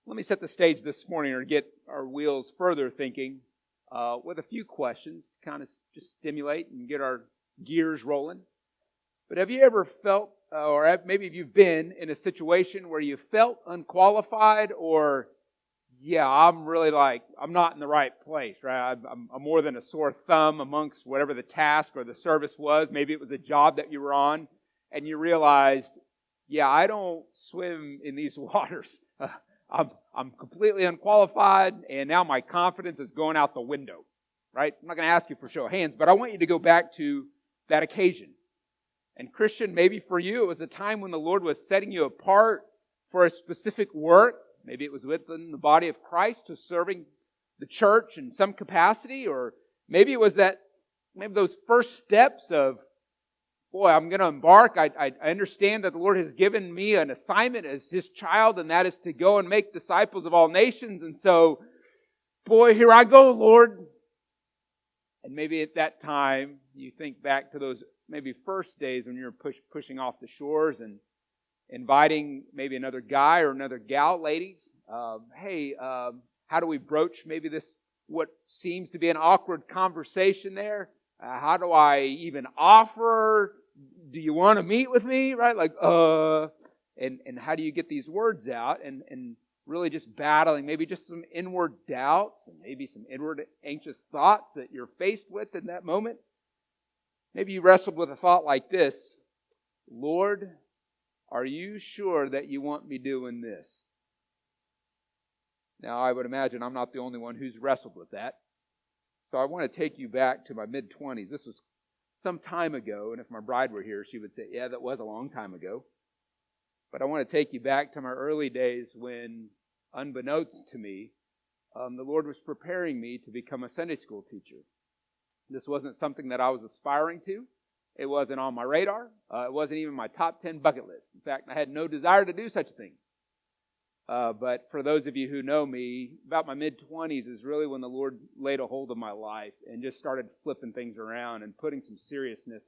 Let me set the stage this morning or get our wheels further thinking with a few questions to kind of just stimulate and get our gears rolling. But have you ever felt, or maybe you've been in a situation where you felt unqualified or, yeah, I'm not in the right place, right? I'm more than a sore thumb amongst whatever the task or the service was. Maybe it was a job that you were on and you realized, yeah, I don't swim in these waters. I'm completely unqualified, and now my confidence is going out the window, right? I'm not going to ask you for show of hands, but I want you to go back to that occasion. And Christian, maybe for you, it was a time when the Lord was setting you apart for a specific work. Maybe it was within the body of Christ to serving the church in some capacity, or maybe it was maybe those first steps of, boy, I'm going to embark. I understand that the Lord has given me an assignment as His child, and that is to go and make disciples of all nations. And so, boy, here I go, Lord. And maybe at that time, you think back to those maybe first days when you're pushing off the shores and inviting maybe another guy or another gal, ladies. Hey, how do we broach maybe this, what seems to be an awkward conversation there? How do I even offer? Do you want to meet with me? Right? And how do you get these words out? And really just battling maybe just some inward doubts and maybe some inward anxious thoughts that you're faced with in that moment. Maybe you wrestled with a thought like this: Lord, are you sure that you want me doing this? Now, I would imagine I'm not the only one who's wrestled with that. So I want to take you back to my mid-20s. This was some time ago, and if my bride were here, she would say, yeah, that was a long time ago. But I want to take you back to my early days when, unbeknownst to me, the Lord was preparing me to become a Sunday school teacher. This wasn't something that I was aspiring to. It wasn't on my radar. It wasn't even my top 10 bucket list. In fact, I had no desire to do such a thing. But for those of you who know me, about my mid-20s is really when the Lord laid a hold of my life and just started flipping things around and putting some seriousness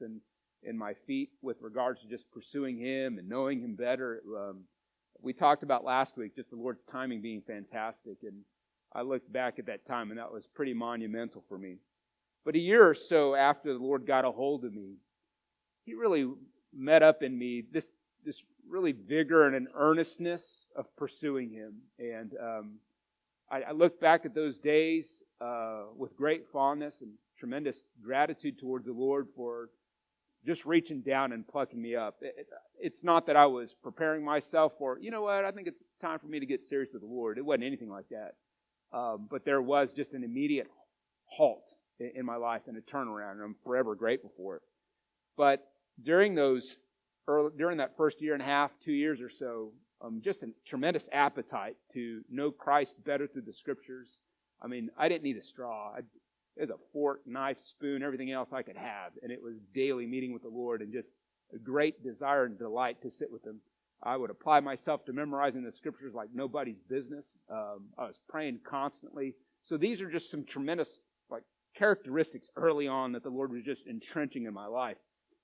in my feet with regards to just pursuing Him and knowing Him better. We talked about last week just the Lord's timing being fantastic, and I looked back at that time, and that was pretty monumental for me. But a year or so after the Lord got a hold of me, He really met up in me this really vigor and an earnestness of pursuing Him. And I look back at those days with great fondness and tremendous gratitude towards the Lord for just reaching down and plucking me up. It's not that I was preparing myself for, you know what, I think it's time for me to get serious with the Lord. It wasn't anything like that. But there was just an immediate halt in my life and a turnaround, and I'm forever grateful for it. But during that first year and a half, 2 years or so, just a tremendous appetite to know Christ better through the Scriptures. I mean, I didn't need a straw. It was a fork, knife, spoon, everything else I could have. And it was daily meeting with the Lord and just a great desire and delight to sit with Him. I would apply myself to memorizing the Scriptures like nobody's business. I was praying constantly. So these are just some tremendous characteristics early on that the Lord was just entrenching in my life.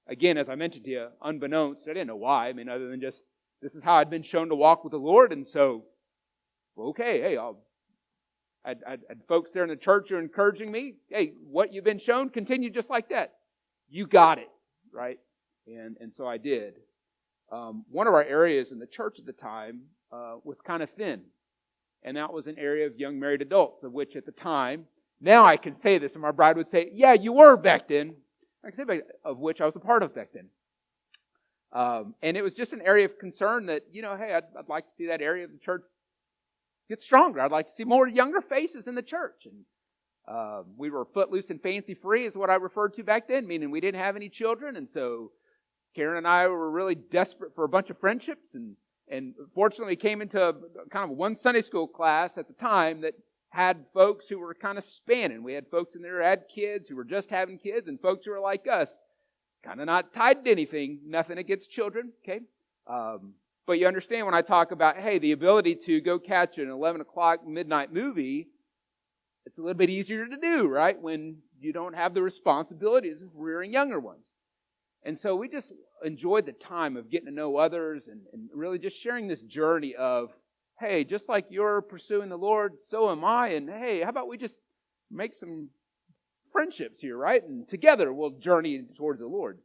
Again, as I mentioned to you, unbeknownst, I didn't know why. I mean, other than just, this is how I'd been shown to walk with the Lord. And so, okay, hey, I had folks there in the church who are encouraging me. Hey, what you've been shown, continue just like that. You got it, right? And so I did. One of our areas in the church at the time was kind of thin. And that was an area of young married adults, of which at the time, now I can say this, and my bride would say, yeah, you were back then. I can say of which I was a part of back then. And it was just an area of concern that, hey, I'd like to see that area of the church get stronger. I'd like to see more younger faces in the church. And we were footloose and fancy free is what I referred to back then, meaning we didn't have any children. And so Karen and I were really desperate for a bunch of friendships. And fortunately came into kind of one Sunday school class at the time that had folks who were kind of spanning. We had folks in there who had kids, who were just having kids, and folks who were like us, kind of not tied to anything, nothing against children, okay? But you understand when I talk about, hey, the ability to go catch an 11 o'clock midnight movie, it's a little bit easier to do, right? When you don't have the responsibilities of rearing younger ones. And so we just enjoyed the time of getting to know others and really just sharing this journey of hey, just like you're pursuing the Lord, so am I. And hey, how about we just make some friendships here, right? And together we'll journey towards the Lord.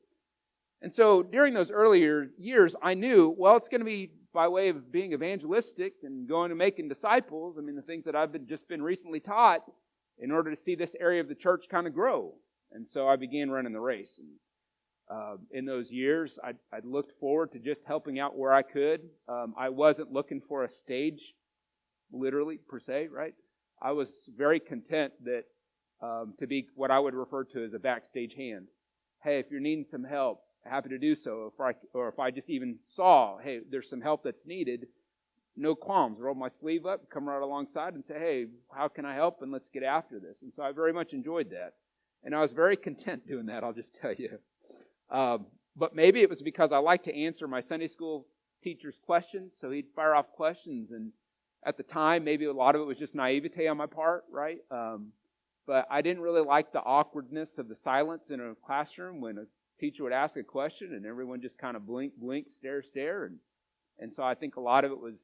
And so during those earlier years, I knew, well, it's going to be by way of being evangelistic and going and making disciples. I mean, the things that I've just been recently taught in order to see this area of the church kind of grow. And so I began running the race. And in those years, I looked forward to just helping out where I could. I wasn't looking for a stage, literally, per se, right? I was very content that to be what I would refer to as a backstage hand. Hey, if you're needing some help, happy to do so. If I just even saw, hey, there's some help that's needed, no qualms. Roll my sleeve up, come right alongside and say, hey, how can I help? And let's get after this. And so I very much enjoyed that. And I was very content doing that, I'll just tell you. But maybe it was because I like to answer my Sunday school teacher's questions. So he'd fire off questions. And at the time, maybe a lot of it was just naivete on my part, right? But I didn't really like the awkwardness of the silence in a classroom when a teacher would ask a question and everyone just kind of blink, stare. And so I think a lot of it was,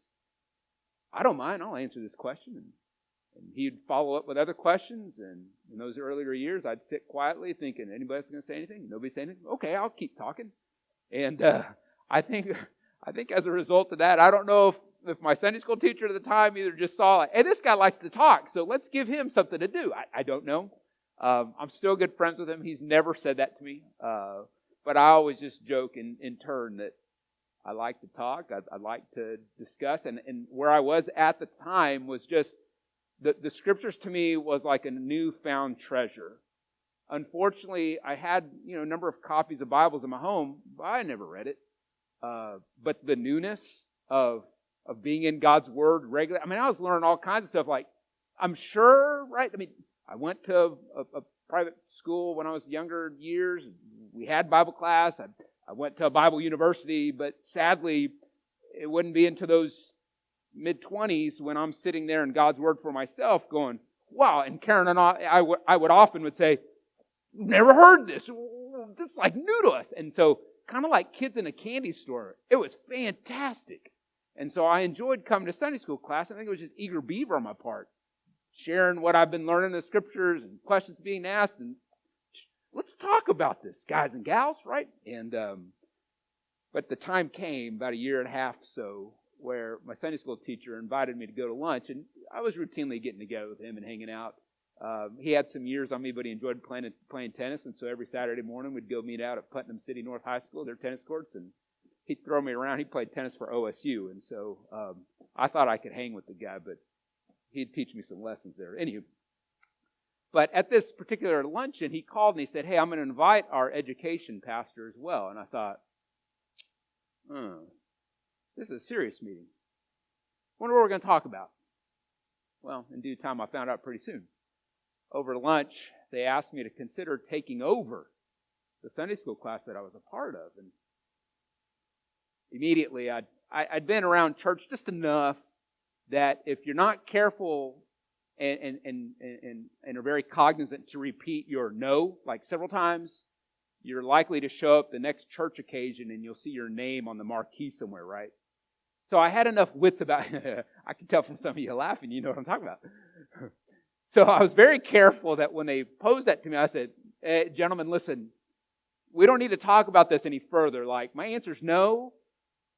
I don't mind, I'll answer this question. And he'd follow up with other questions. And in those earlier years, I'd sit quietly thinking, anybody's going to say anything? Nobody say anything? Okay, I'll keep talking. And I think as a result of that, I don't know if my Sunday school teacher at the time either just saw, like, hey, this guy likes to talk, so let's give him something to do. I don't know. I'm still good friends with him. He's never said that to me. But I always just joke in turn that I like to talk. I like to discuss. And where I was at the time was just, the scriptures to me was like a newfound treasure. Unfortunately, I had a number of copies of Bibles in my home, but I never read it. But the newness of being in God's Word regularly, I mean, I was learning all kinds of stuff. Like, I'm sure, right? I mean, I went to a private school when I was younger years. We had Bible class. I went to a Bible university, but sadly, it wouldn't be into those mid-20s when I'm sitting there in God's Word for myself going, wow. And Karen and I would often say, never heard this. This is like new to us. And so kind of like kids in a candy store, it was fantastic. And so I enjoyed coming to Sunday school class. I think it was just eager beaver on my part, sharing what I've been learning in the scriptures and questions being asked. And let's talk about this, guys and gals, right? And but the time came about a year and a half so where my Sunday school teacher invited me to go to lunch, and I was routinely getting together with him and hanging out. He had some years on me, but he enjoyed playing tennis, and so every Saturday morning we'd go meet out at Putnam City North High School, their tennis courts, and he'd throw me around. He played tennis for OSU, and so I thought I could hang with the guy, but he'd teach me some lessons there. Anywho, but at this particular luncheon, he called and he said, hey, I'm going to invite our education pastor as well. And I thought, this is a serious meeting. Wonder what we're going to talk about. Well, in due time, I found out pretty soon. Over lunch, they asked me to consider taking over the Sunday school class that I was a part of. And immediately, I'd been around church just enough that if you're not careful and are very cognizant to repeat your no, like several times, you're likely to show up the next church occasion and you'll see your name on the marquee somewhere, right? So I had enough wits about it. I can tell from some of you laughing, you know what I'm talking about. So I was very careful that when they posed that to me, I said, hey, gentlemen, listen, we don't need to talk about this any further. Like, my answer's no.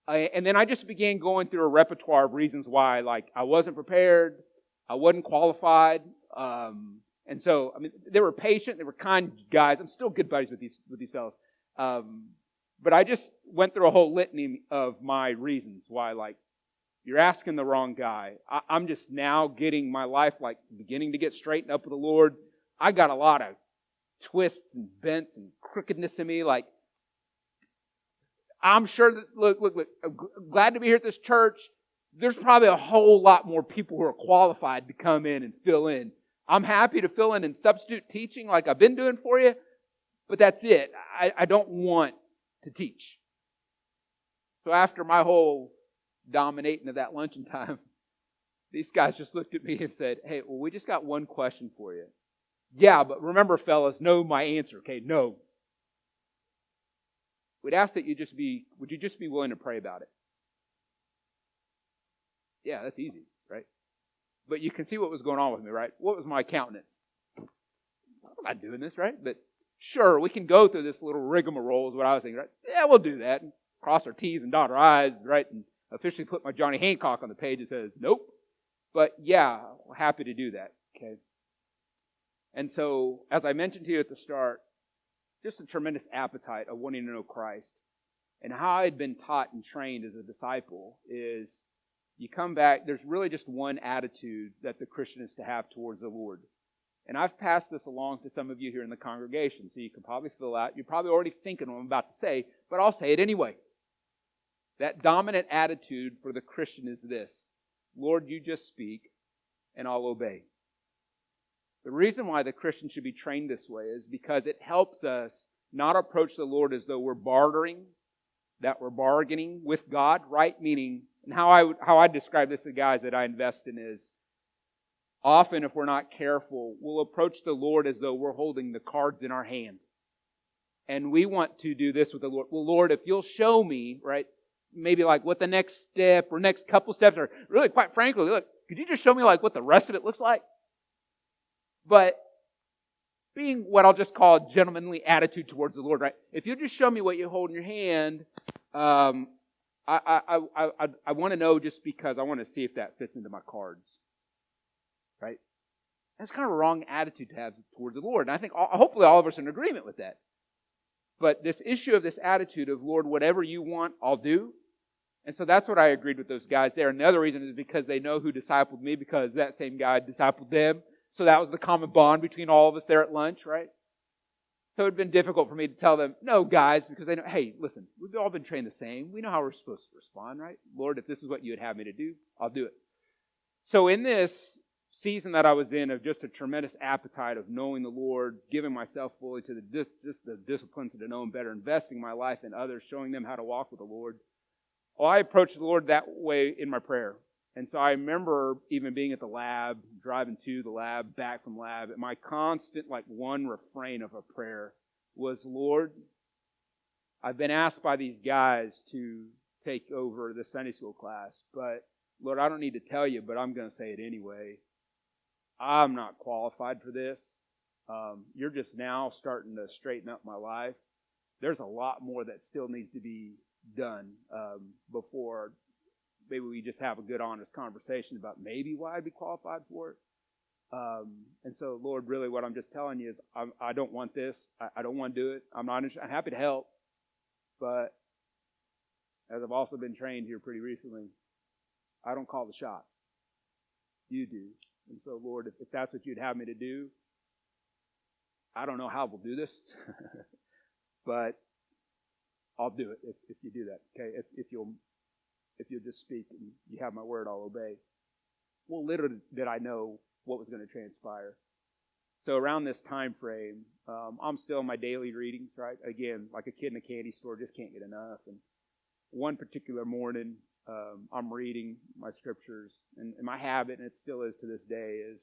And then I just began going through a repertoire of reasons why, like, I wasn't prepared, I wasn't qualified. And so, I mean, they were patient, they were kind guys. I'm still good buddies with these fellows. But I just went through a whole litany of my reasons why, like, you're asking the wrong guy. I'm just now getting my life, like, beginning to get straightened up with the Lord. I got a lot of twists and bents and crookedness in me. Like, I'm sure that, look, I'm glad to be here at this church. There's probably a whole lot more people who are qualified to come in and fill in. I'm happy to fill in substitute teaching like I've been doing for you, but that's it. I don't want to teach. So after my whole dominating of that luncheon time, these guys just looked at me and said, hey, well, we just got one question for you. Yeah, but remember, fellas, know my answer, okay? No. We'd ask that would you just be willing to pray about it? Yeah, that's easy, right? But you can see what was going on with me, right? What was my countenance? I'm not doing this, right? But sure, we can go through this little rigmarole is what I was thinking, right? Yeah, we'll do that. And cross our T's and dot our I's, right? And officially put my Johnny Hancock on the page that says, nope. But yeah, happy to do that, okay? And so, as I mentioned to you at the start, just a tremendous appetite of wanting to know Christ. And how I'd been taught and trained as a disciple is you come back, there's really just one attitude that the Christian is to have towards the Lord. And I've passed this along to some of you here in the congregation, so you can probably fill out. You're probably already thinking what I'm about to say, but I'll say it anyway. That dominant attitude for the Christian is this: Lord, you just speak, and I'll obey. The reason why the Christian should be trained this way is because it helps us not approach the Lord as though we're bartering, that we're bargaining with God, right? Meaning, and how I describe this to guys that I invest in is, often if we're not careful, we'll approach the Lord as though we're holding the cards in our hand. And we want to do this with the Lord. Well, Lord, if you'll show me, right, maybe like what the next step or next couple steps are, really quite frankly, look, could you just show me like what the rest of it looks like? But being what I'll just call a gentlemanly attitude towards the Lord, right? If you just show me what you hold in your hand, I want to know just because I want to see if that fits into my cards, right? That's kind of a wrong attitude to have towards the Lord. And I think hopefully all of us are in agreement with that. But this issue of this attitude of, Lord, whatever you want, I'll do. And so that's what I agreed with those guys there. And the other reason is because they know who discipled me, because that same guy discipled them. So that was the common bond between all of us there at lunch, right? So it had been difficult for me to tell them, no, guys, because they know, hey, listen, we've all been trained the same. We know how we're supposed to respond, right? Lord, if this is what you would have me to do, I'll do it. So in this season that I was in of just a tremendous appetite of knowing the Lord, giving myself fully to the disciplines to know Him better, investing my life in others, showing them how to walk with the Lord, well, I approached the Lord that way in my prayer. And so I remember even being at the lab, driving to the lab, back from lab, and my constant, one refrain of a prayer was, Lord, I've been asked by these guys to take over the Sunday school class, but Lord, I don't need to tell you, but I'm going to say it anyway. I'm not qualified for this. You're just now starting to straighten up my life. There's a lot more that still needs to be done before maybe we just have a good, honest conversation about maybe why I'd be qualified for it. And so, Lord, really what I'm just telling you is I don't want this. I don't want to do it. I'm happy to help. But as I've also been trained here pretty recently, I don't call the shots. You do. And so, Lord, if that's what you'd have me to do, I don't know how we'll do this, but I'll do it if you do that. Okay, if you'll just speak and you have my word, I'll obey. Well, little did I know what was going to transpire. So around this time frame, I'm still in my daily readings, right? Again, like a kid in a candy store, just can't get enough. And one particular morning, I'm reading my scriptures, and my habit, and it still is to this day, is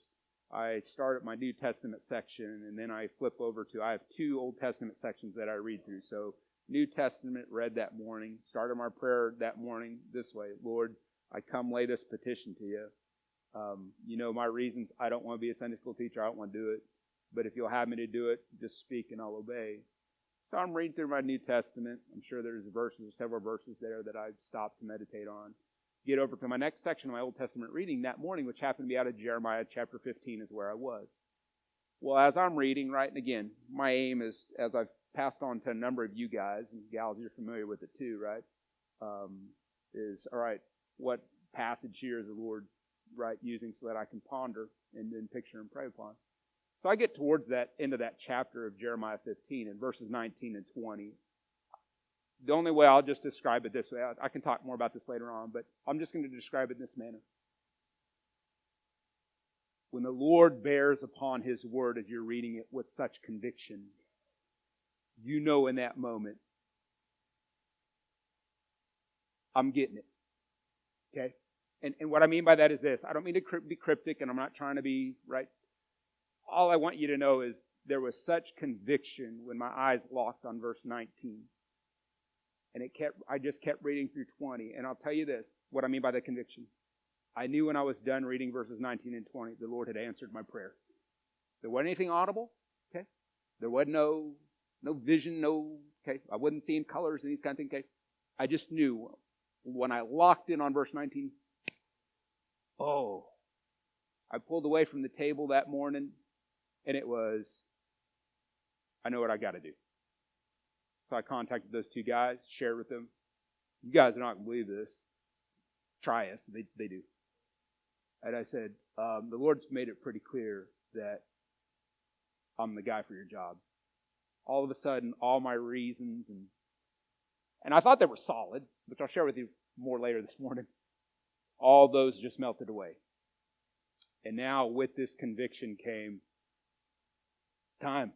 I start at my New Testament section, and then I flip over to, I have 2 Old Testament sections that I read through. So New Testament read that morning, started my prayer that morning this way: Lord, I come lay this petition to you. You know my reasons. I don't want to be a Sunday school teacher. I don't want to do it. But if you'll have me to do it, just speak and I'll obey. So I'm reading through my New Testament. I'm sure there's several verses there that I've stopped to meditate on. Get over to my next section of my Old Testament reading that morning, which happened to be out of Jeremiah chapter 15 is where I was. Well, as I'm reading, right, and again, my aim is, as I've passed on to a number of you guys, and gals, you're familiar with it too, right, is, all right, what passage here is the Lord, right, using so that I can ponder and then picture and pray upon. So I get towards that end of that chapter of Jeremiah 15 in verses 19 and 20. The only way I'll just describe it this way, I can talk more about this later on, but I'm just going to describe it in this manner. When the Lord bears upon His word as you're reading it with such conviction, you know in that moment, I'm getting it. Okay? And what I mean by that is this. I don't mean to be cryptic, and I'm not trying to be, right? All I want you to know is there was such conviction when my eyes locked on verse 19. And I just kept reading through 20. And I'll tell you this, what I mean by the conviction. I knew when I was done reading verses 19 and 20, the Lord had answered my prayer. There wasn't anything audible, okay? There wasn't no vision, okay? I wasn't seeing colors and these kind of things, okay? I just knew when I locked in on verse 19, I pulled away from the table that morning, and it was, I know what I got to do. So I contacted those two guys, shared with them. You guys are not going to believe this. Try us. They do. And I said, the Lord's made it pretty clear that I'm the guy for your job. All of a sudden, all my reasons, and I thought they were solid, which I'll share with you more later this morning, all those just melted away. And now with this conviction came time.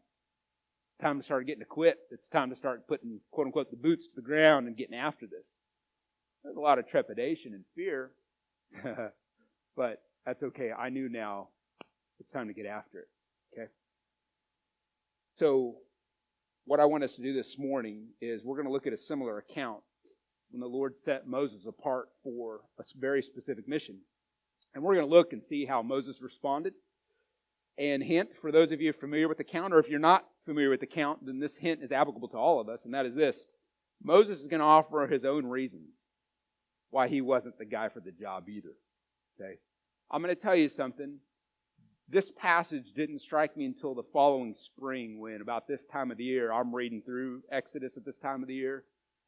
Time to start getting equipped. It's time to start putting, quote unquote, the boots to the ground and getting after this. There's a lot of trepidation and fear, but that's okay. I knew now it's time to get after it. Okay? So what I want us to do this morning is we're going to look at a similar account when the Lord set Moses apart for a very specific mission. And we're going to look and see how Moses responded. And hint, for those of you familiar with the account, or if you're not familiar with the account, then this hint is applicable to all of us, and that is this. Moses is going to offer his own reasons why he wasn't the guy for the job either. Okay? I'm going to tell you something. This passage didn't strike me until the following spring when about this time of the year, I'm reading through Exodus at this time of the year,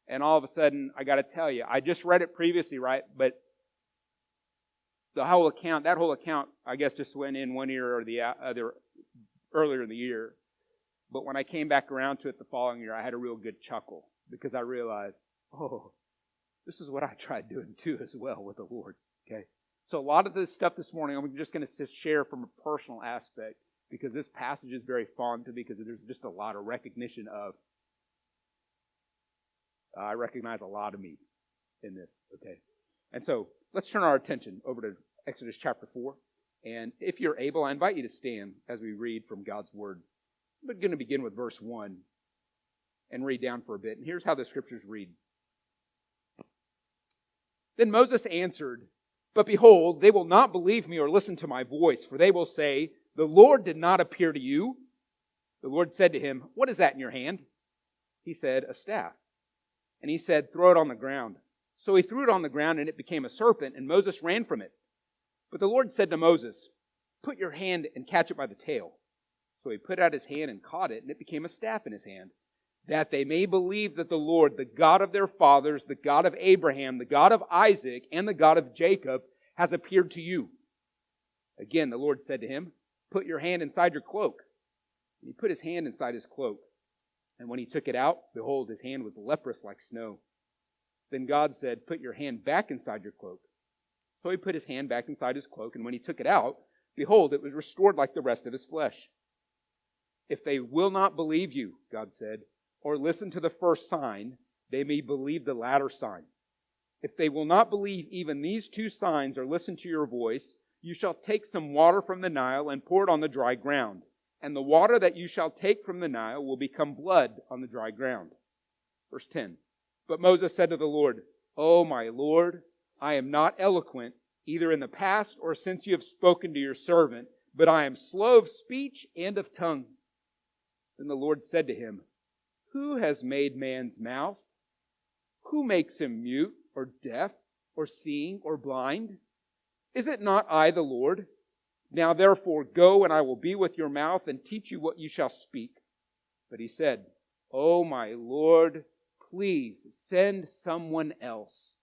and all of a sudden, I got to tell you, I just read it previously, right? But that whole account, I guess, just went in one ear or the other earlier in the year. But when I came back around to it the following year, I had a real good chuckle because I realized, this is what I tried doing too as well with the Lord. Okay, so a lot of this stuff this morning, I'm just going to share from a personal aspect because this passage is very fond to me because there's just a lot of recognition of. I recognize a lot of me in this. Okay, and so let's turn our attention over to Exodus chapter 4. And if you're able, I invite you to stand as we read from God's Word. We're going to begin with verse 1 and read down for a bit. And here's how the Scriptures read. Then Moses answered, "But behold, they will not believe me or listen to my voice, for they will say, 'The Lord did not appear to you.' The Lord said to him, 'What is that in your hand?' He said, 'A staff.' And he said, 'Throw it on the ground.' So he threw it on the ground, and it became a serpent, and Moses ran from it. But the Lord said to Moses, 'Put your hand and catch it by the tail.' So he put out his hand and caught it, and it became a staff in his hand, that they may believe that the Lord, the God of their fathers, the God of Abraham, the God of Isaac, and the God of Jacob, has appeared to you." Again, the Lord said to him, "Put your hand inside your cloak." And he put his hand inside his cloak. And when he took it out, behold, his hand was leprous like snow. Then God said, "Put your hand back inside your cloak." So he put his hand back inside his cloak, and when he took it out, behold, it was restored like the rest of his flesh. "If they will not believe you," God said, "or listen to the first sign, they may believe the latter sign. If they will not believe even these two signs or listen to your voice, you shall take some water from the Nile and pour it on the dry ground. And the water that you shall take from the Nile will become blood on the dry ground." Verse 10. But Moses said to the Lord, "O my Lord, I am not eloquent, either in the past or since you have spoken to your servant, but I am slow of speech and of tongue." Then the Lord said to him, "Who has made man's mouth? Who makes him mute or deaf or seeing or blind? Is it not I, the Lord? Now therefore go, and I will be with your mouth and teach you what you shall speak." But he said, "O my Lord, please send someone else."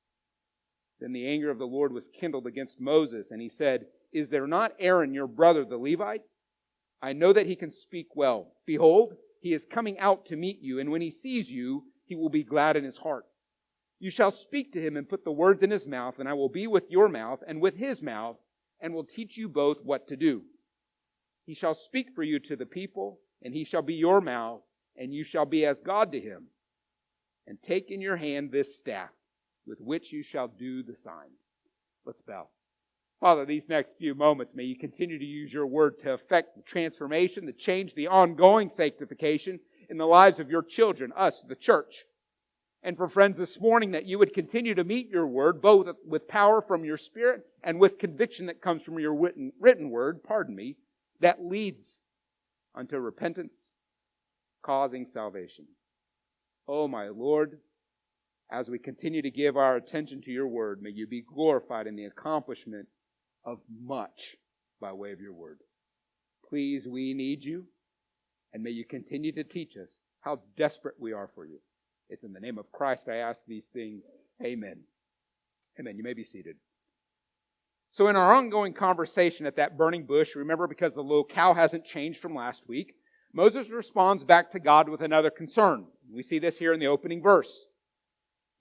Then the anger of the Lord was kindled against Moses, and he said, "Is there not Aaron your brother the Levite? I know that he can speak well. Behold, he is coming out to meet you, and when he sees you, he will be glad in his heart. You shall speak to him and put the words in his mouth, and I will be with your mouth and with his mouth, and will teach you both what to do. He shall speak for you to the people, and he shall be your mouth, and you shall be as God to him. And take in your hand this staff, with which you shall do the signs." Let's bow. Father, these next few moments, may you continue to use your word to effect the transformation, the change, the ongoing sanctification in the lives of your children, us, the church. And for friends this morning, that you would continue to meet your word, both with power from your Spirit and with conviction that comes from your written word, that leads unto repentance, causing salvation. Oh, my Lord, as we continue to give our attention to your word, may you be glorified in the accomplishment of much by way of your word. Please, we need you, and may you continue to teach us how desperate we are for you. It's in the name of Christ I ask these things. Amen. Amen. You may be seated. So in our ongoing conversation at that burning bush, remember, because the locale hasn't changed from last week, Moses responds back to God with another concern. We see this here in the opening verse.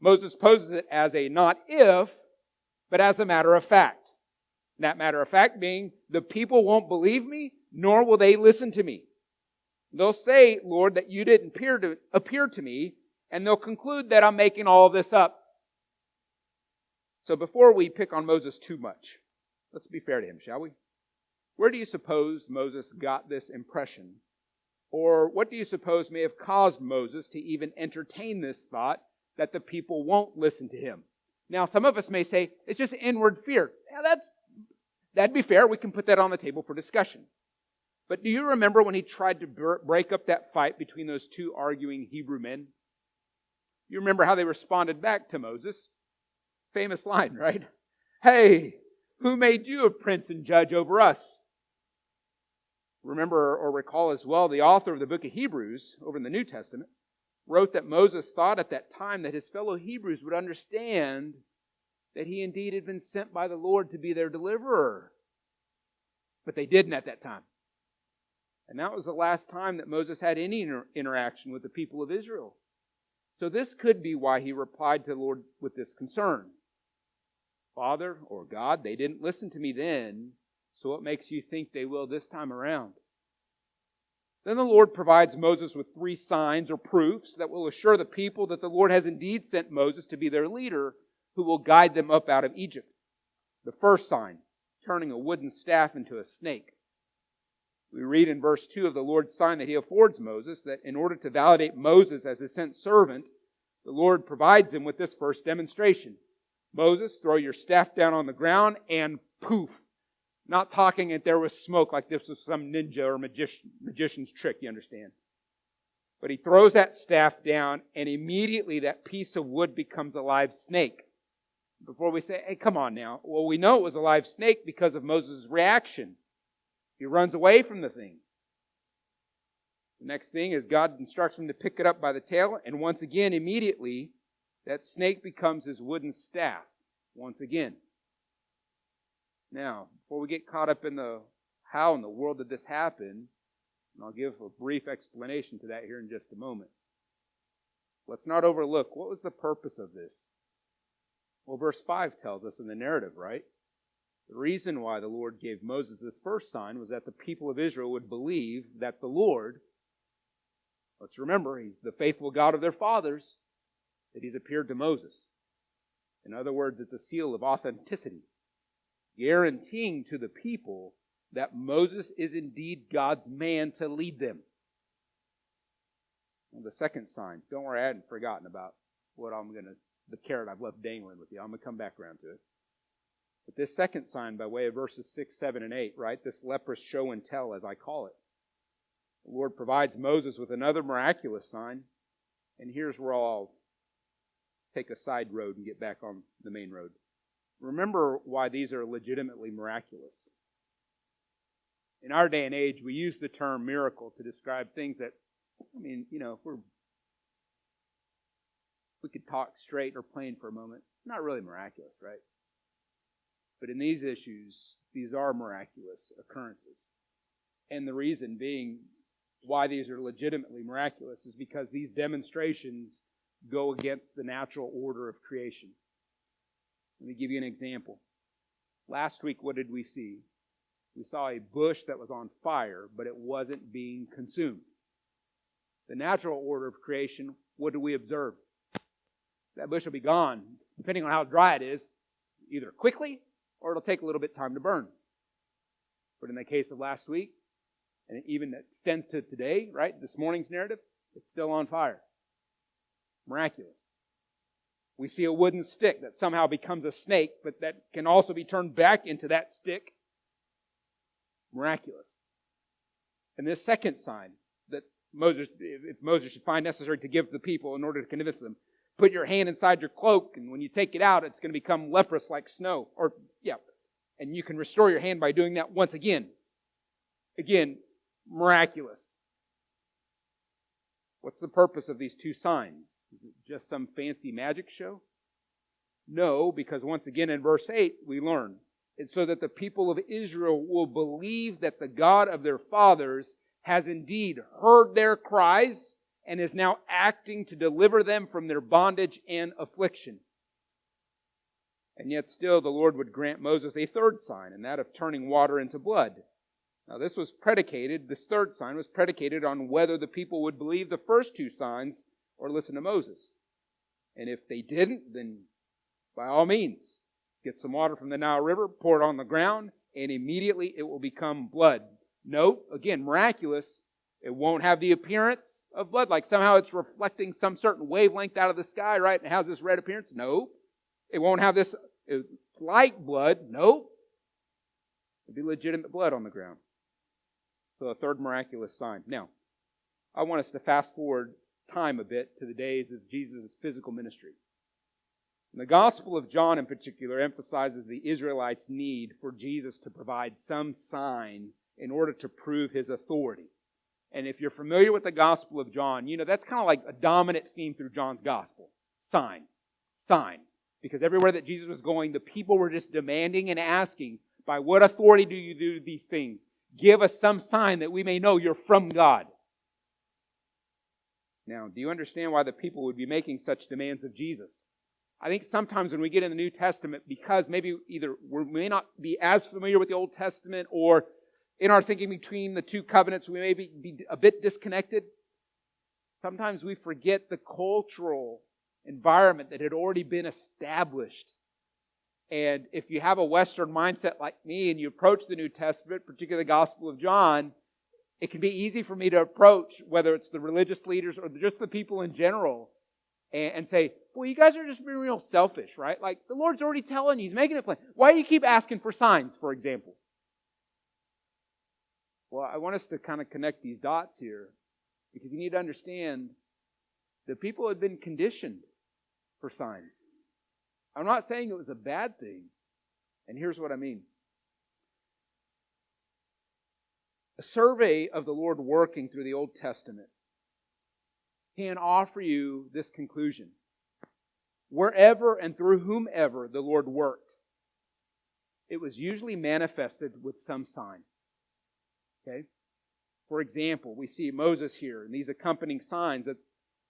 Moses poses it as a not if, but as a matter of fact. And that matter of fact being, the people won't believe me, nor will they listen to me. They'll say, Lord, that you didn't appear to me, and they'll conclude that I'm making all of this up. So before we pick on Moses too much, let's be fair to him, shall we? Where do you suppose Moses got this impression? Or what do you suppose may have caused Moses to even entertain this thought that the people won't listen to him? Now, some of us may say, it's just inward fear. Yeah, that'd be fair. We can put that on the table for discussion. But do you remember when he tried to break up that fight between those two arguing Hebrew men? You remember how they responded back to Moses? Famous line, right? Hey, who made you a prince and judge over us? Remember or recall as well, the author of the book of Hebrews, over in the New Testament, wrote that Moses thought at that time that his fellow Hebrews would understand that he indeed had been sent by the Lord to be their deliverer. But they didn't at that time. And that was the last time that Moses had any interaction with the people of Israel. So this could be why he replied to the Lord with this concern. Father, or God, they didn't listen to me then, so what makes you think they will this time around? Then the Lord provides Moses with 3 signs or proofs that will assure the people that the Lord has indeed sent Moses to be their leader, who will guide them up out of Egypt. The first sign, turning a wooden staff into a snake. We read in verse 2 of the Lord's sign that he affords Moses, that in order to validate Moses as his sent servant, the Lord provides him with this first demonstration. Moses, throw your staff down on the ground, and poof. Not talking that there was smoke like this was some ninja or magician's trick, you understand. But he throws that staff down, and immediately that piece of wood becomes a live snake. Before we say, hey, come on now. Well, we know it was a live snake because of Moses' reaction. He runs away from the thing. The next thing is God instructs him to pick it up by the tail, and once again, immediately, that snake becomes his wooden staff. Once again. Now, before we get caught up in the how in the world did this happen, and I'll give a brief explanation to that here in just a moment. Let's not overlook, what was the purpose of this? Well, verse 5 tells us in the narrative, right? The reason why the Lord gave Moses this first sign was that the people of Israel would believe that the Lord, let's remember, He's the faithful God of their fathers, that He's appeared to Moses. In other words, it's a seal of authenticity, guaranteeing to the people that Moses is indeed God's man to lead them. And the second sign, don't worry, I hadn't forgotten about the carrot I've left dangling with you. I'm going to come back around to it. But this second sign, by way of verses 6, 7, and 8, right? This leprous show and tell, as I call it. The Lord provides Moses with another miraculous sign. And here's where I'll take a side road and get back on the main road. Remember why these are legitimately miraculous. In our day and age, we use the term miracle to describe things that, if we could talk straight or plain for a moment, not really miraculous, right? But in these issues, these are miraculous occurrences. And the reason being why these are legitimately miraculous is because these demonstrations go against the natural order of creation. Let me give you an example. Last week, what did we see? We saw a bush that was on fire, but it wasn't being consumed. The natural order of creation, what do we observe? That bush will be gone, depending on how dry it is, either quickly or it'll take a little bit of time to burn. But in the case of last week, and it even extends to today, right? This morning's narrative, it's still on fire. Miraculous. We see a wooden stick that somehow becomes a snake, but that can also be turned back into that stick. Miraculous. And this second sign that Moses should find necessary to give the people in order to convince them, put your hand inside your cloak, and when you take it out, it's going to become leprous like snow. And you can restore your hand by doing that once again. Again, miraculous. What's the purpose of these two signs? Is it just some fancy magic show? No, because once again in verse 8 we learn it's so that the people of Israel will believe that the God of their fathers has indeed heard their cries and is now acting to deliver them from their bondage and affliction. And yet still the Lord would grant Moses a third sign, and that of turning water into blood. Now this third sign was predicated on whether the people would believe the first two signs or listen to Moses. And if they didn't, then by all means, get some water from the Nile River, pour it on the ground, and immediately it will become blood. Note, again, miraculous, it won't have the appearance of blood, like somehow it's reflecting some certain wavelength out of the sky, right? And it has this red appearance. No. It won't have this like blood. No. It'll be legitimate blood on the ground. So a third miraculous sign. Now, I want us to fast forward time a bit to the days of Jesus' physical ministry. And the Gospel of John in particular emphasizes the Israelites' need for Jesus to provide some sign in order to prove His authority. And if you're familiar with the Gospel of John, you know that's kind of like a dominant theme through John's Gospel. Sign. Sign. Because everywhere that Jesus was going, the people were just demanding and asking, by what authority do you do these things? Give us some sign that we may know you're from God. Now, do you understand why the people would be making such demands of Jesus? I think sometimes when we get in the New Testament, because maybe either we may not be as familiar with the Old Testament, or in our thinking between the two covenants, we may be a bit disconnected. Sometimes we forget the cultural environment that had already been established. And if you have a Western mindset like me and you approach the New Testament, particularly the Gospel of John, it can be easy for me to approach, whether it's the religious leaders or just the people in general, and say, well, you guys are just being real selfish, right? Like, the Lord's already telling you, He's making it plain. Why do you keep asking for signs, for example? Well, I want us to kind of connect these dots here, because you need to understand the people had been conditioned for signs. I'm not saying it was a bad thing, and here's what I mean. A survey of the Lord working through the Old Testament can offer you this conclusion. Wherever and through whomever the Lord worked, it was usually manifested with some sign. Okay? For example, we see Moses here and these accompanying signs that,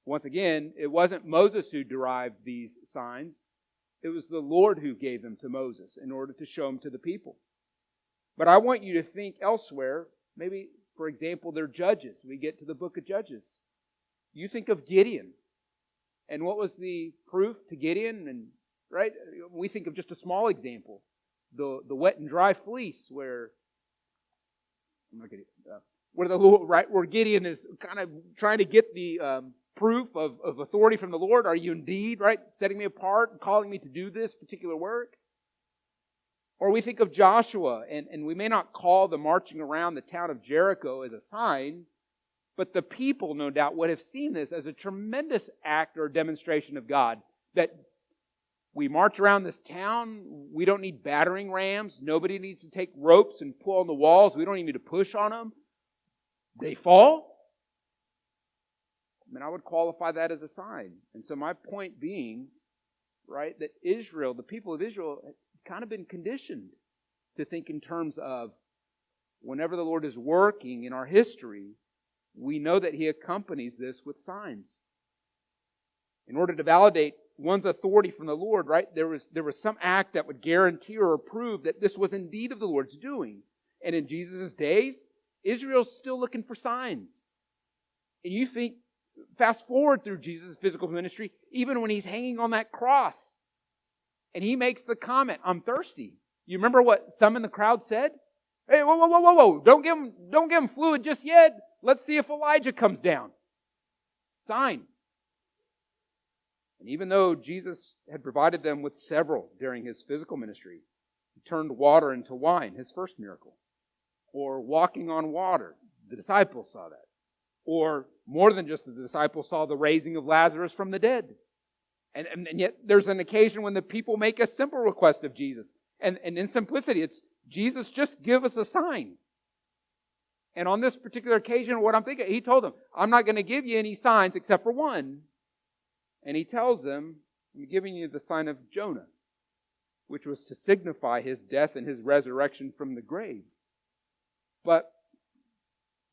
once again, it wasn't Moses who derived these signs. It was the Lord who gave them to Moses in order to show them to the people. But I want you to think elsewhere. Maybe, for example, they're judges. We get to the book of Judges. You think of Gideon. And what was the proof to Gideon? And right, we think of just a small example. The wet and dry fleece where where Gideon is kind of trying to get the proof of authority from the Lord. Are you indeed, right, setting me apart and calling me to do this particular work? Or we think of Joshua, and we may not call the marching around the town of Jericho as a sign, but the people, no doubt, would have seen this as a tremendous act or demonstration of God. That we march around this town, we don't need battering rams, nobody needs to take ropes and pull on the walls, we don't even need to push on them. They fall. I mean, I would qualify that as a sign. And so my point being, right, that Israel, the people of Israel, had kind of been conditioned to think in terms of whenever the Lord is working in our history, we know that He accompanies this with signs. In order to validate one's authority from the Lord, right, there was some act that would guarantee or prove that this was indeed of the Lord's doing. And in Jesus' days, Israel's still looking for signs. And you think, fast forward through Jesus' physical ministry, even when He's hanging on that cross, and He makes the comment, I'm thirsty. You remember what some in the crowd said? Hey, whoa. Don't give him fluid just yet. Let's see if Elijah comes down. Sign. And even though Jesus had provided them with several during his physical ministry, he turned water into wine, his first miracle. Or walking on water, the disciples saw that. Or more than just the disciples saw the raising of Lazarus from the dead. And yet there's an occasion when the people make a simple request of Jesus. And in simplicity, it's, Jesus, just give us a sign. And on this particular occasion, what I'm thinking, he told them, I'm not going to give you any signs except for one. And he tells them, I'm giving you the sign of Jonah, which was to signify his death and his resurrection from the grave. But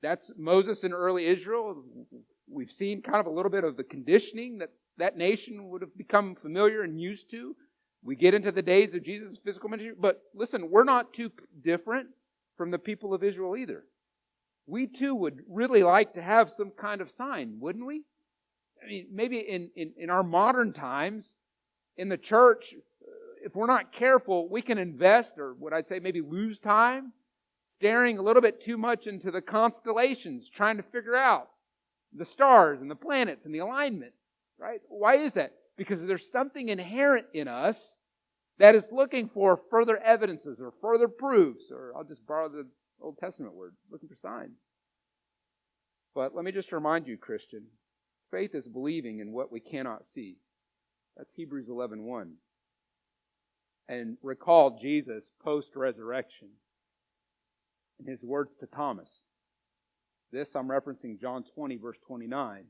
that's Moses in early Israel. We've seen kind of a little bit of the conditioning that nation would have become familiar and used to. We get into the days of Jesus' physical ministry. But listen, we're not too different from the people of Israel either. We too would really like to have some kind of sign, wouldn't we? I mean, maybe in our modern times, in the church, if we're not careful, we can invest, or what I'd say maybe lose time, staring a little bit too much into the constellations, trying to figure out the stars and the planets and the alignment, right? Why is that? Because there's something inherent in us that is looking for further evidences or further proofs, or I'll just borrow the Old Testament word, looking for signs. But let me just remind you, Christian, faith is believing in what we cannot see. That's Hebrews 11:1. And recall Jesus post-resurrection in his words to Thomas. This I'm referencing John 20, verse 29.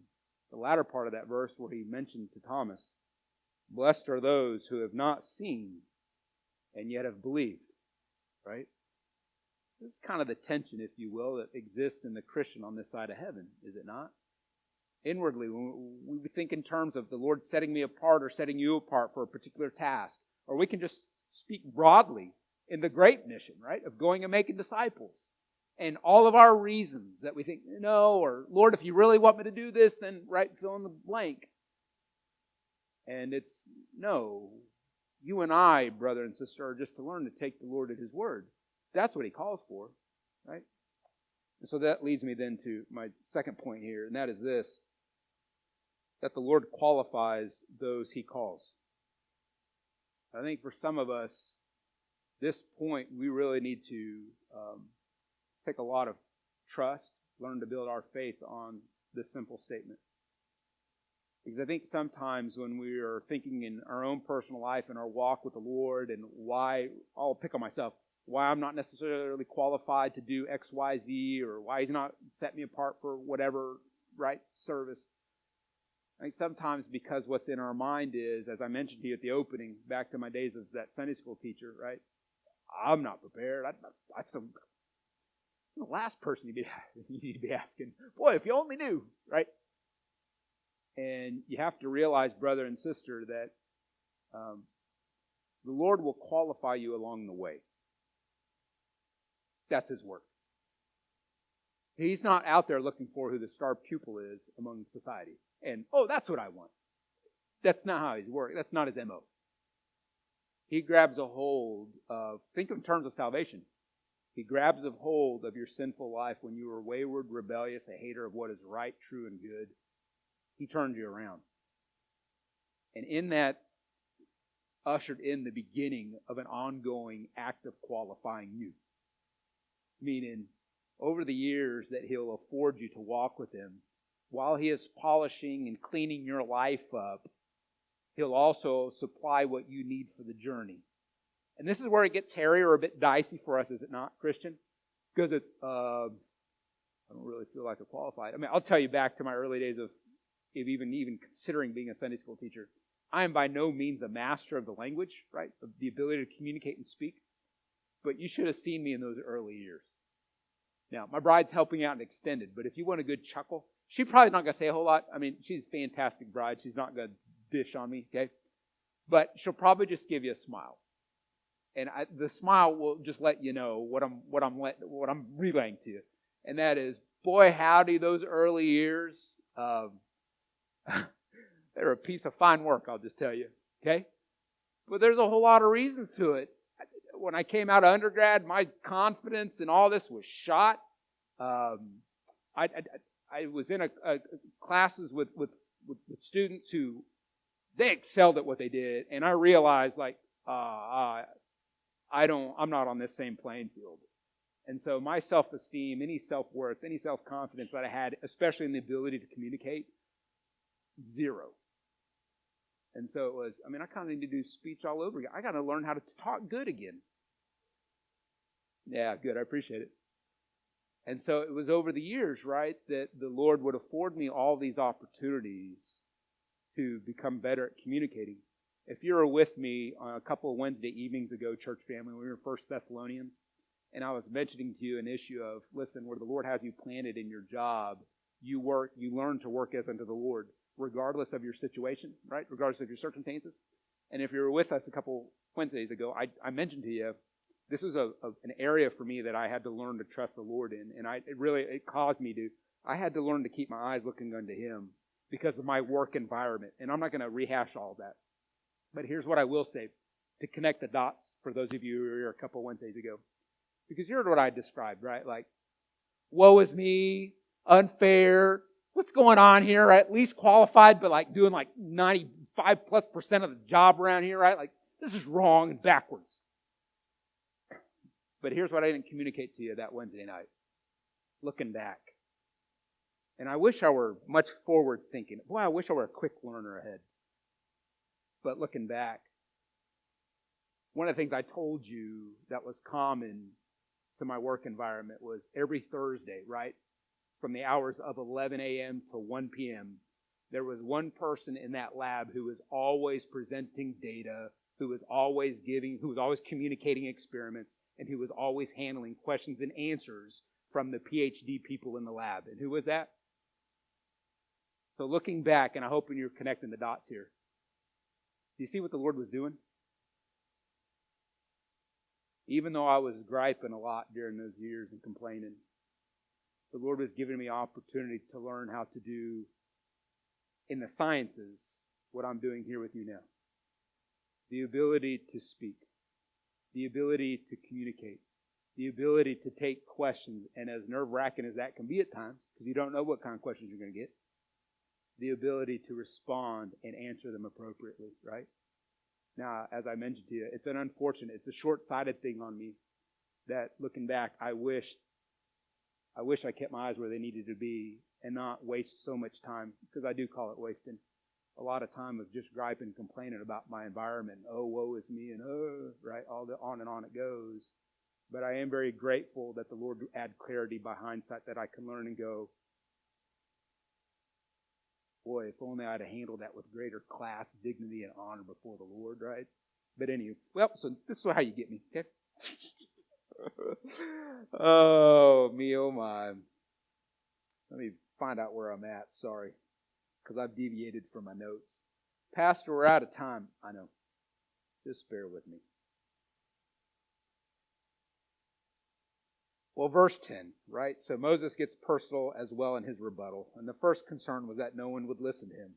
The latter part of that verse where he mentioned to Thomas, blessed are those who have not seen and yet have believed. Right? This is kind of the tension, if you will, that exists in the Christian on this side of heaven, is it not? Inwardly, we think in terms of the Lord setting me apart or setting you apart for a particular task. Or we can just speak broadly in the great mission, right, of going and making disciples. And all of our reasons that we think, no, or Lord, if you really want me to do this, then, right, fill in the blank. And it's, no, you and I, brother and sister, are just to learn to take the Lord at His word. That's what He calls for, right? And so that leads me then to my second point here, and that is this, that the Lord qualifies those He calls. I think for some of us, this point, we really need to take a lot of trust, learn to build our faith on this simple statement. Because I think sometimes when we are thinking in our own personal life and our walk with the Lord and why, I'll pick on myself, why I'm not necessarily qualified to do X, Y, Z, or why He's not set me apart for whatever, right, service. I think sometimes because what's in our mind is, as I mentioned to you at the opening, back to my days as that Sunday school teacher, right? I'm not prepared. I'm the last person you need to be asking. Boy, if you only knew, right? And you have to realize, brother and sister, that the Lord will qualify you along the way. That's His work. He's not out there looking for who the star pupil is among society. And, oh, that's what I want. That's not how He's working. That's not His MO. He grabs a hold of, think in terms of salvation. He grabs a hold of your sinful life when you were wayward, rebellious, a hater of what is right, true, and good. He turned you around. And in that, ushered in the beginning of an ongoing act of qualifying you. Meaning, over the years that He'll afford you to walk with Him, while He is polishing and cleaning your life up, He'll also supply what you need for the journey. And this is where it gets hairy or a bit dicey for us, is it not, Christian? Because it's, I don't really feel like I'm qualified. I mean, I'll tell you back to my early days of even considering being a Sunday school teacher. I am by no means a master of the language, right? Of the ability to communicate and speak. But you should have seen me in those early years. Now, my bride's helping out in extended, but if you want a good chuckle, she's probably not going to say a whole lot. I mean, she's a fantastic bride. She's not going to dish on me, okay? But she'll probably just give you a smile. And the smile will just let you know what I'm relaying to you. And that is, boy, howdy, those early years, they're a piece of fine work, I'll just tell you, okay? But there's a whole lot of reasons to it. When I came out of undergrad, my confidence in all this was shot. I was in classes with students who they excelled at what they did, and I realized like I'm not on this same playing field. And so my self-esteem, any self-worth, any self-confidence that I had, especially in the ability to communicate, zero. And so it was, I kind of need to do speech all over again. I got to learn how to talk good again. Yeah, good. I appreciate it. And so it was over the years, right, that the Lord would afford me all these opportunities to become better at communicating. If you were with me a couple of Wednesday evenings ago, church family, we were in 1 Thessalonians, and I was mentioning to you an issue of, listen, where the Lord has you planted in your job, you learn to work as unto the Lord, regardless of your situation, right? Regardless of your circumstances. And if you were with us a couple Wednesdays ago, I mentioned to you, this was an area for me that I had to learn to trust the Lord in. And it caused me I had to learn to keep my eyes looking unto Him because of my work environment. And I'm not going to rehash all that. But here's what I will say to connect the dots for those of you who were here a couple Wednesdays ago. Because you heard what I described, right? Like, woe is me, unfair, what's going on here, right? Least qualified, but like doing like 95+% of the job around here, right? Like, this is wrong and backwards. But here's what I didn't communicate to you that Wednesday night. Looking back. And I wish I were much forward thinking. Boy, I wish I were a quick learner ahead. But looking back, one of the things I told you that was common to my work environment was every Thursday, right? From the hours of 11 a.m. to 1 p.m., there was one person in that lab who was always presenting data, who was always communicating experiments, and who was always handling questions and answers from the PhD people in the lab. And who was that? So looking back, and I hope you're connecting the dots here, do you see what the Lord was doing? Even though I was griping a lot during those years and complaining, the Lord was giving me opportunity to learn how to do in the sciences what I'm doing here with you now. The ability to speak, the ability to communicate, the ability to take questions, and as nerve-wracking as that can be at times, because you don't know what kind of questions you're going to get, the ability to respond and answer them appropriately, right? Now, as I mentioned to you, it's a short-sighted thing on me that looking back, I wish I kept my eyes where they needed to be and not waste so much time, because I do call it wasting a lot of time of just griping and complaining about my environment. Oh, woe is me, and right, all the on and on it goes. But I am very grateful that the Lord add clarity by hindsight that I can learn and go, boy, if only I'd have handled that with greater class, dignity, and honor before the Lord, right? But anyway, so this is how you get me, okay? Oh, me, oh my. Let me find out where I'm at, sorry, because I've deviated from my notes. Pastor, we're out of time. I know. Just bear with me. Well, verse 10, right? So Moses gets personal as well in his rebuttal. And the first concern was that no one would listen to him.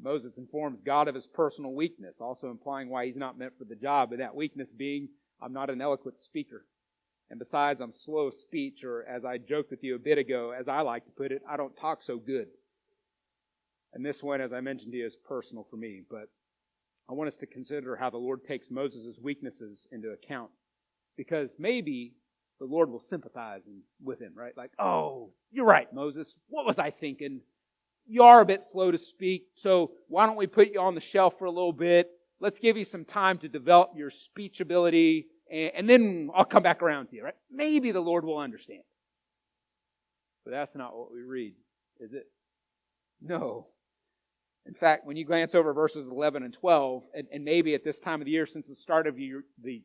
Moses informs God of his personal weakness, also implying why he's not meant for the job, and that weakness being, I'm not an eloquent speaker. And besides, I'm slow of speech, or as I joked with you a bit ago, as I like to put it, I don't talk so good. And this one, as I mentioned to you, is personal for me. But I want us to consider how the Lord takes Moses' weaknesses into account. Because maybe the Lord will sympathize with him, right? Like, oh, you're right, Moses. What was I thinking? You are a bit slow to speak, so why don't we put you on the shelf for a little bit? Let's give you some time to develop your speech ability, and then I'll come back around to you, right? Maybe the Lord will understand. But that's not what we read, is it? No. In fact, when you glance over verses 11 and 12, and maybe at this time of the year, since the start of the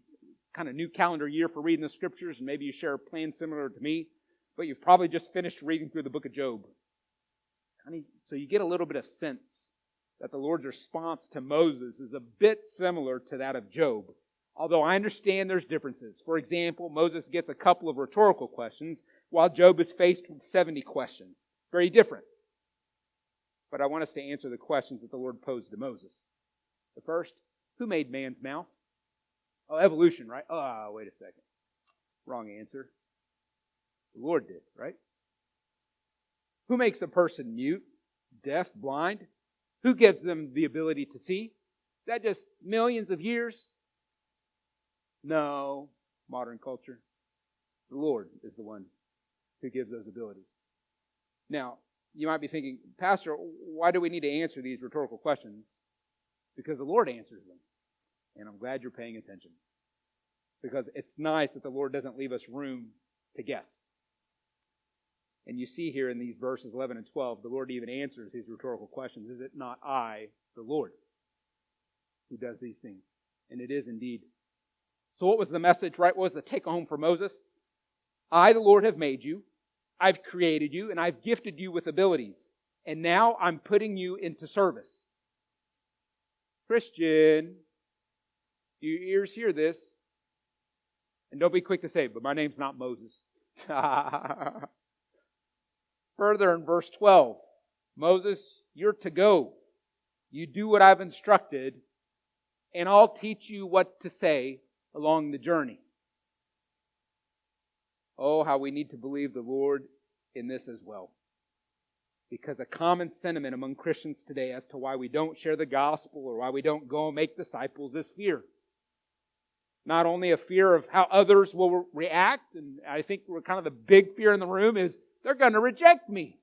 kind of new calendar year for reading the Scriptures, and maybe you share a plan similar to me, but you've probably just finished reading through the book of Job. So you get a little bit of sense that the Lord's response to Moses is a bit similar to that of Job. Although I understand there's differences. For example, Moses gets a couple of rhetorical questions, while Job is faced with 70 questions. Very different. But I want us to answer the questions that the Lord posed to Moses. The first, who made man's mouth? Oh, evolution, right? Oh, wait a second. Wrong answer. The Lord did, right? Who makes a person mute, deaf, blind? Who gives them the ability to see? Is that just millions of years? No, modern culture. The Lord is the one who gives those abilities. Now, you might be thinking, Pastor, why do we need to answer these rhetorical questions? Because the Lord answers them. And I'm glad you're paying attention. Because it's nice that the Lord doesn't leave us room to guess. And you see here in these verses 11 and 12, the Lord even answers these rhetorical questions. Is it not I, the Lord, who does these things? And it is indeed. So what was the message, right? What was the take home for Moses? I, the Lord, have made you. I've created you, and I've gifted you with abilities. And now I'm putting you into service. Christian, do your ears hear this? And don't be quick to say, but my name's not Moses. Further in verse 12, Moses, you're to go. You do what I've instructed, and I'll teach you what to say along the journey. Oh, how we need to believe the Lord in this as well. Because a common sentiment among Christians today as to why we don't share the gospel or why we don't go and make disciples is fear. Not only a fear of how others will react, and I think we're kind of the big fear in the room is they're going to reject me.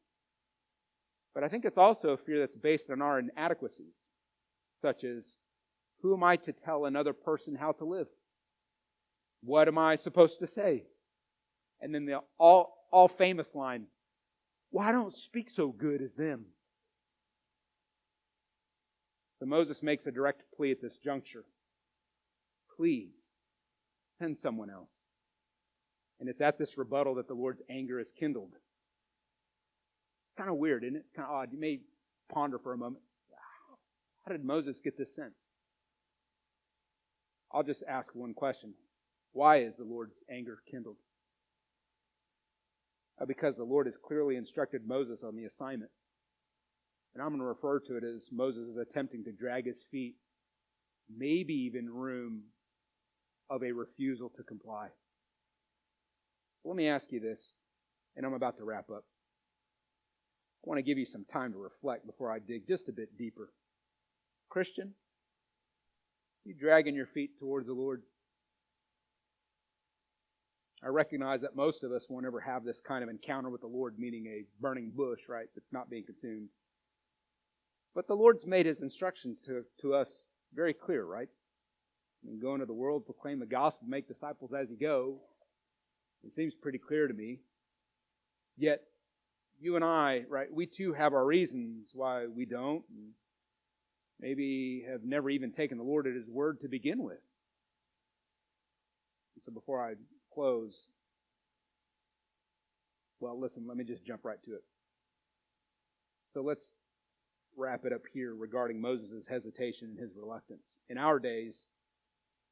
But I think it's also a fear that's based on our inadequacies, such as, who am I to tell another person how to live? What am I supposed to say? And then the all famous line, well, I don't speak so good as them. So Moses makes a direct plea at this juncture. Please, send someone else. And it's at this rebuttal that the Lord's anger is kindled. It's kind of weird, isn't it? It's kind of odd. You may ponder for a moment. How did Moses get this sense? I'll just ask one question. Why is the Lord's anger kindled? Because the Lord has clearly instructed Moses on the assignment. And I'm going to refer to it as Moses is attempting to drag his feet, maybe even room of a refusal to comply. Let me ask you this, and I'm about to wrap up. I want to give you some time to reflect before I dig just a bit deeper. Christian, you dragging your feet towards the Lord? I recognize that most of us won't ever have this kind of encounter with the Lord, meaning a burning bush, right, that's not being consumed. But the Lord's made His instructions to us very clear, right? I mean, go into the world, proclaim the gospel, make disciples as you go. It seems pretty clear to me. Yet, you and I, right, we too have our reasons why we don't, and maybe have never even taken the Lord at His word to begin with. So before I close, well, listen, let me just jump right to it. So let's wrap it up here regarding Moses' hesitation and his reluctance. In our days,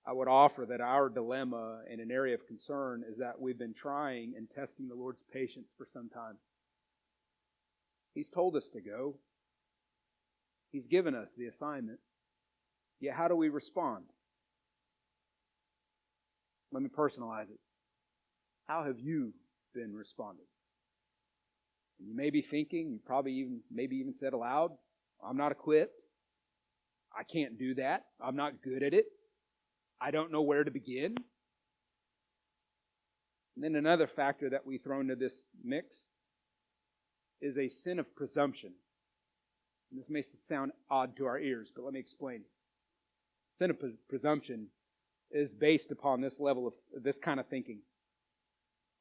I would offer that our dilemma and an area of concern is that we've been trying and testing the Lord's patience for some time. He's told us to go. He's given us the assignment. Yet how do we respond? Let me personalize it. How have you been responding? And you may be thinking, you probably maybe even said aloud, I'm not equipped. I can't do that. I'm not good at it. I don't know where to begin. And then another factor that we throw into this mix is a sin of presumption. And this may sound odd to our ears, but let me explain. Sin of presumption is based upon this level of this kind of thinking.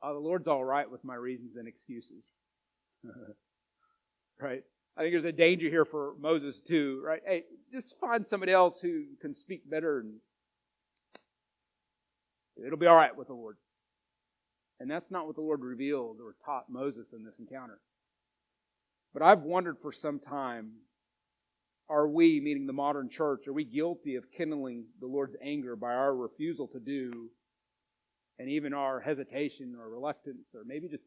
The Lord's all right with my reasons and excuses. Right? I think there's a danger here for Moses too, right? Hey, just find somebody else who can speak better and it'll be all right with the Lord. And that's not what the Lord revealed or taught Moses in this encounter. But I've wondered for some time, are we, meaning the modern church, are we guilty of kindling the Lord's anger by our refusal to do, and even our hesitation or reluctance, or maybe just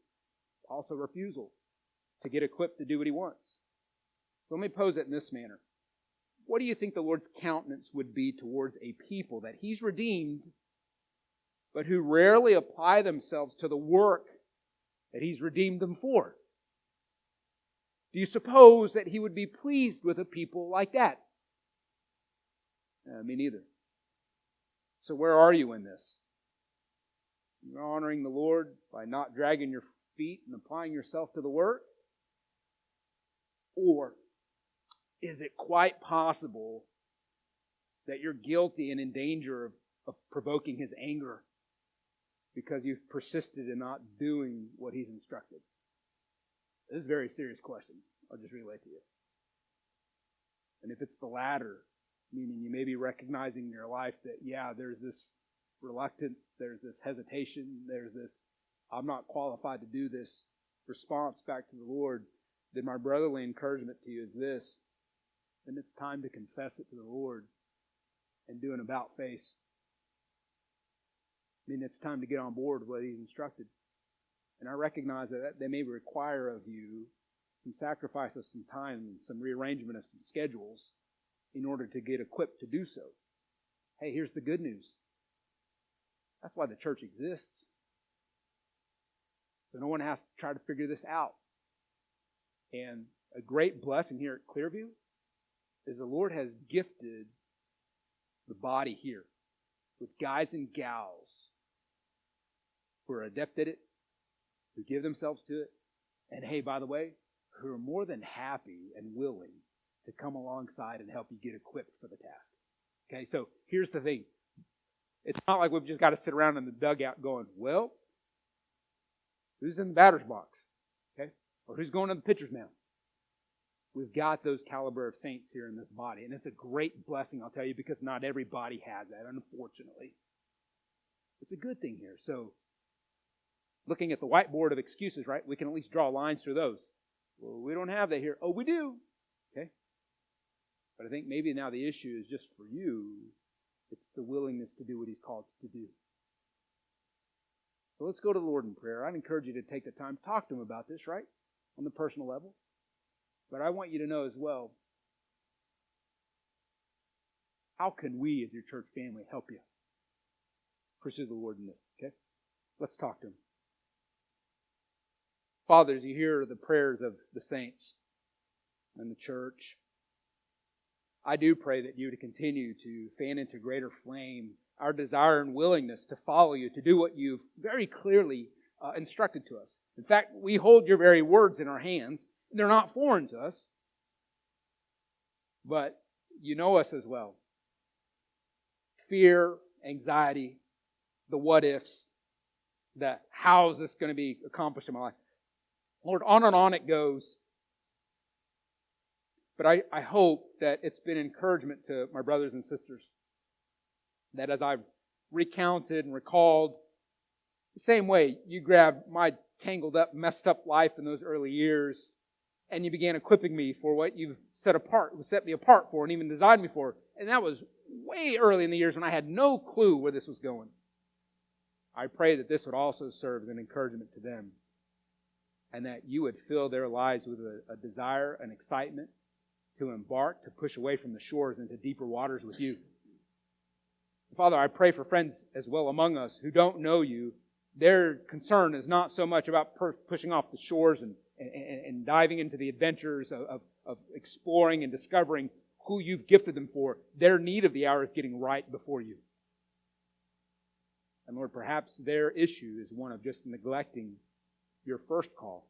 also refusal to get equipped to do what He wants? So let me pose it in this manner. What do you think the Lord's countenance would be towards a people that He's redeemed, but who rarely apply themselves to the work that He's redeemed them for? Do you suppose that He would be pleased with a people like that? Me neither. So where are you in this? You're honoring the Lord by not dragging your feet and applying yourself to the Word? Or is it quite possible that you're guilty and in danger of provoking His anger because you've persisted in not doing what He's instructed? This is a very serious question. I'll just relay to you. And if it's the latter, meaning you may be recognizing in your life that, yeah, there's this reluctance, there's this hesitation, there's this, I'm not qualified to do this response back to the Lord, then my brotherly encouragement to you is this: then it's time to confess it to the Lord and do an about face. I mean, it's time to get on board with what He's instructed. And I recognize that they may require of you some sacrifice of some time and some rearrangement of some schedules in order to get equipped to do so. Hey, here's the good news. That's why the church exists. So no one has to try to figure this out. And a great blessing here at Clearview is the Lord has gifted the body here with guys and gals who are adept at it, who give themselves to it, and hey, by the way, who are more than happy and willing to come alongside and help you get equipped for the task. Okay, so here's the thing. It's not like we've just got to sit around in the dugout going, well, who's in the batter's box? Okay? Or who's going to the pitcher's mound? We've got those caliber of saints here in this body. And it's a great blessing, I'll tell you, because not everybody has that, unfortunately. It's a good thing here. So, looking at the whiteboard of excuses, right? We can at least draw lines through those. Well, we don't have that here. Oh, we do. Okay? But I think maybe now the issue is just for you. It's the willingness to do what He's called you to do. So let's go to the Lord in prayer. I'd encourage you to take the time to talk to Him about this, right? On the personal level. But I want you to know as well, how can we as your church family help you pursue the Lord in this? Okay? Let's talk to Him. Father, as you hear the prayers of the saints and the church, I do pray that you would continue to fan into greater flame our desire and willingness to follow you, to do what you've very clearly instructed to us. In fact, we hold your very words in our hands. They're not foreign to us, but you know us as well. Fear, anxiety, the what ifs, the how is this going to be accomplished in my life? Lord, on and on it goes. But I hope that it's been encouragement to my brothers and sisters that as I've recounted and recalled, the same way you grabbed my tangled up, messed up life in those early years and you began equipping me for what you've set me apart for and even designed me for. And that was way early in the years when I had no clue where this was going. I pray that this would also serve as an encouragement to them and that you would fill their lives with a desire, an excitement to embark, to push away from the shores into deeper waters with you. Father, I pray for friends as well among us who don't know you. Their concern is not so much about pushing off the shores and diving into the adventures of exploring and discovering who you've gifted them for. Their need of the hour is getting right before you. And Lord, perhaps their issue is one of just neglecting your first call,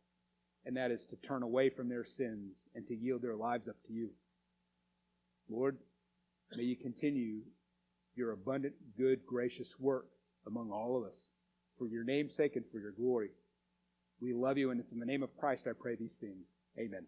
and that is to turn away from their sins and to yield their lives up to you. Lord, may you continue your abundant, good, gracious work among all of us for your name's sake and for your glory. We love you, and it's in the name of Christ I pray these things. Amen.